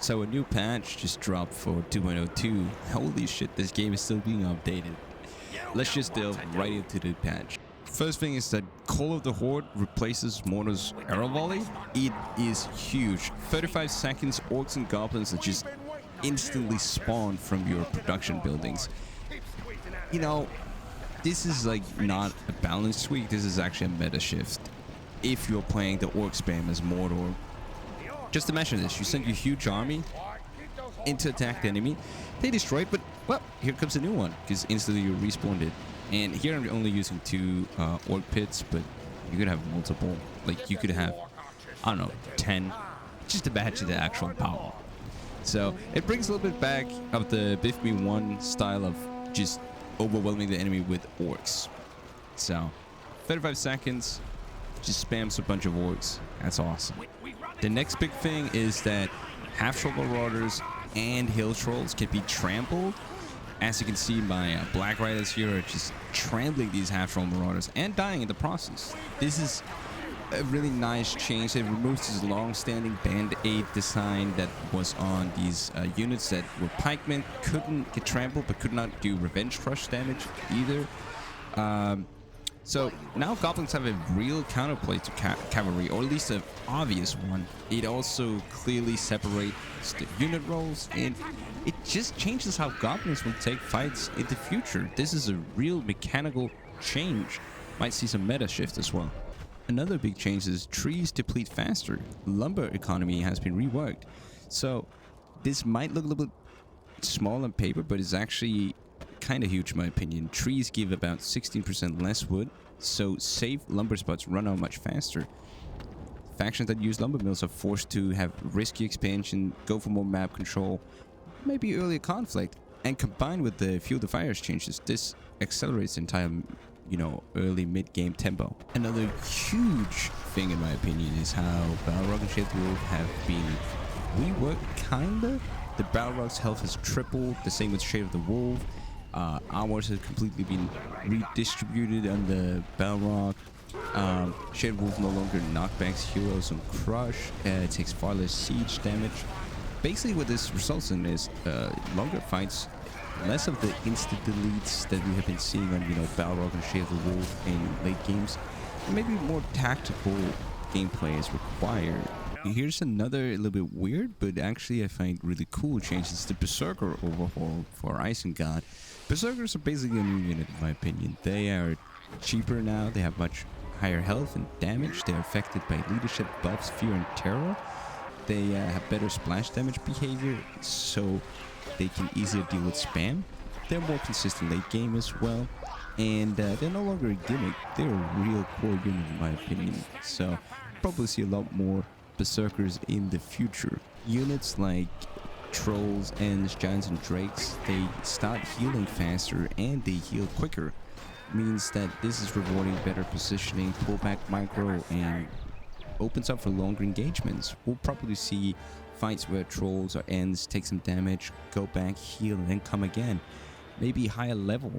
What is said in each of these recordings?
So a new patch just dropped for 2.02. Holy shit, this game is still being updated. Let's just delve right into the patch. First thing is that Call of the Horde replaces Mortar's arrow volley. It is huge. 35 seconds, orcs and goblins that just instantly spawn from your production buildings. You know, this is like not a balance tweak, this is actually a meta shift. If you're playing the orc spam as Mordor, just imagine this, you send your huge army into attack the enemy, they destroy it, but well, here comes a new one, because instantly you respawned it. And here I'm only using 2 orc pits, but you could have multiple, like you could have, I don't know, 10, just imagine the actual power. So it brings a little bit back of the Biff Me 1 style of just overwhelming the enemy with orcs. So 35 seconds, just spams a bunch of orcs. That's awesome. The next big thing is that half-troll marauders and hill trolls can be trampled. As you can see, my black riders here are just trampling these half-troll marauders and dying in the process. This is a really nice change. It removes this long-standing band-aid design that was on these units that were pikemen, couldn't get trampled but could not do revenge crush damage either. So now goblins have a real counterplay to cavalry, or at least an obvious one. It also clearly separates the unit roles, and it just changes how goblins will take fights in the future. This is a real mechanical change. Might see some meta shift as well. Another big change is trees deplete faster. Lumber economy has been reworked. So this might look a little bit small on paper, but it's actually kind of huge in my opinion. Trees give about 16% less wood, so safe lumber spots run out much faster. Factions that use lumber mills are forced to have risky expansion, go for more map control, maybe earlier conflict, and combined with the Fuel the Fires changes, this accelerates the entire, you know, early mid-game tempo. Another huge thing in my opinion is how Balrog and Shade the Wolf have been reworked, kinda. The Balrog's health has tripled, the same with Shade of the Wolf. Armors have completely been redistributed on the Balrog. Shade of the Wolf no longer knockbacks heroes on Crush. It takes far less siege damage. Basically what this results in is longer fights, less of the instant deletes that we have been seeing on, you know, Balrog and Shade of the Wolf in late games. Maybe more tactical gameplay is required. Here's another a little bit weird, but actually I find really cool change. It's the Berserker overhaul for Isengard. Berserkers are basically a new unit in my opinion. They are cheaper now, they have much higher health and damage, they are affected by leadership buffs, fear and terror. They have better splash damage behavior, so they can easier deal with spam. They're more consistent late game as well, and they're no longer a gimmick. They're a real core unit in my opinion, so probably see a lot more Berserkers in the future. Units like Trolls, Ents, Giants and Drakes, they start healing faster and they heal quicker. Means that this is rewarding better positioning, pullback micro, and opens up for longer engagements. We'll probably see fights where Trolls or Ents take some damage, go back, heal, and then come again. Maybe higher level,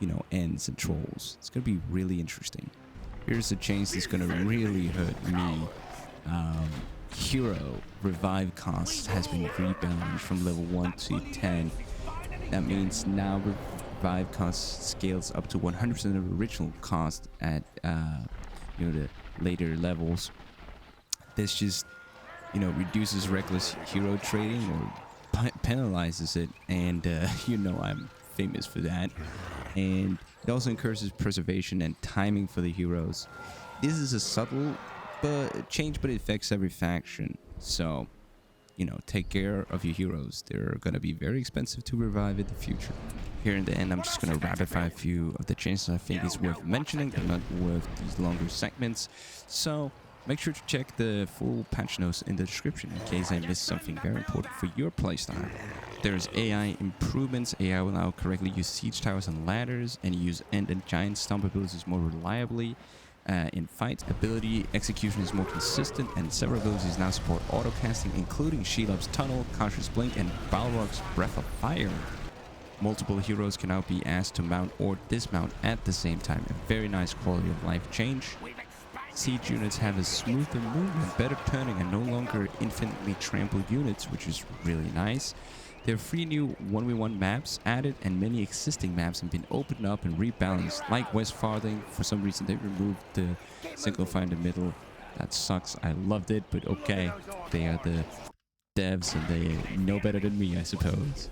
you know, Ents and Trolls. It's gonna be really interesting. Here's a change that's gonna really hurt me. Hero revive cost has been rebalanced from level 1 to 10. That means now revive cost scales up to 100% of original cost at you know, the later levels. This just, you know, reduces reckless hero trading or penalizes it, and you know I'm famous for that. And it also encourages preservation and timing for the heroes. This is a subtle change, but it affects every faction. So, you know, take care of your heroes. They're gonna be very expensive to revive in the future. Here in the end, I'm just gonna rapid fire a few of the changes I think is worth mentioning, but not worth these longer segments. So make sure to check the full patch notes in the description in case I missed something very important for your playstyle. There's AI improvements. AI will now correctly use siege towers and ladders and use Ent and Giant stomp abilities more reliably. In fight, ability execution is more consistent, and several abilities now support autocasting, including Shelob's Tunnel, Kashr's Blink, and Balrog's Breath of Fire. Multiple heroes can now be asked to mount or dismount at the same time. A very nice quality of life change. Siege units have a smoother movement, better turning, and no longer infinitely trampled units, which is really nice. There are 3 new 1v1 maps added, and many existing maps have been opened up and rebalanced, like West Farthing. For some reason, they removed the single file in the middle. That sucks. I loved it, but okay. They are the devs, and they know better than me, I suppose.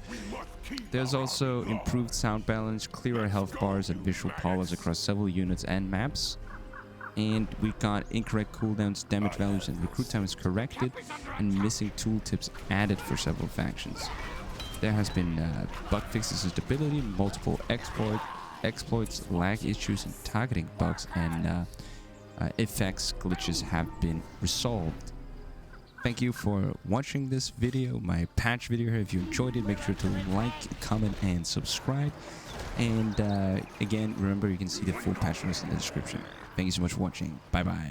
There's also improved sound balance, clearer health bars, and visual polars across several units and maps. And we got incorrect cooldowns, damage values, and recruit time is corrected, and missing tooltips added for several factions. There has been bug fixes in stability, multiple exploits, lag issues, and targeting bugs, and effects glitches have been resolved. Thank you for watching this video, my patch video here. If you enjoyed it, make sure to like, comment, and subscribe. And again, remember, you can see the full patch notes in the description. Thank you so much for watching. Bye bye.